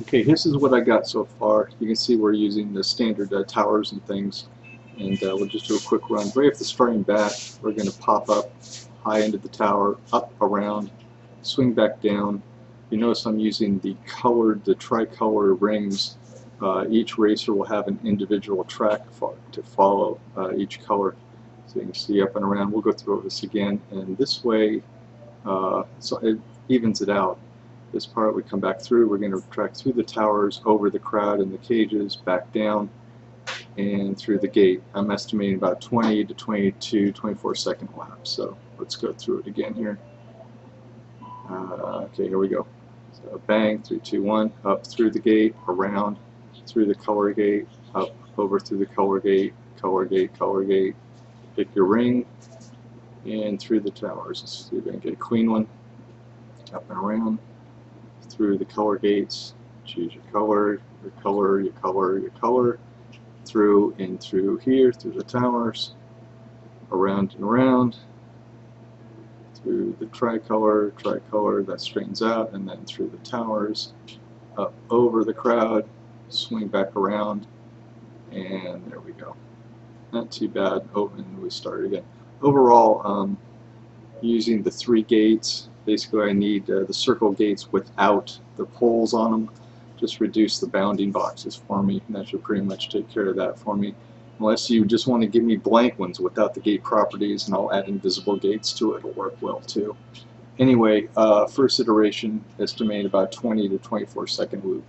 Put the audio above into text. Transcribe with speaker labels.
Speaker 1: Okay, this is what I got so far. You can see we're using the standard towers and things, and we'll just do a quick run. Right after starting back, we're going to pop up high end of the tower, up, around, swing back down. You notice I'm using the tricolor rings. Each racer will have an individual track to follow each color. So you can see up and around. We'll go through this again, and this way, so it evens it out. This part we come back through, we're going to track through the towers, over the crowd and the cages, back down, and through the gate. I'm estimating about 20 to 22, 24-second laps. So let's go through it again here. Okay, here we go. So bang, 3, 2, 1, up through the gate, around, through the color gate, up, over through the color gate, color gate, color gate. Pick your ring, and through the towers. Let's see if we can get a clean one. Up and around, through the color gates. Choose your color, your color, your color, your color. Through and through here, through the towers. Around and around. Through the tricolor, that straightens out, and then through the towers, up over the crowd, swing back around, and there we go. Not too bad. Oh, and we start again. Overall, using the 3 gates, basically I need the circle gates without the poles on them. Just reduce the bounding boxes for me, and that should pretty much take care of that for me. Unless you just want to give me blank ones without the gate properties, and I'll add invisible gates to it, it'll work well too. Anyway, first iteration, estimate about 20 to 24-second loop.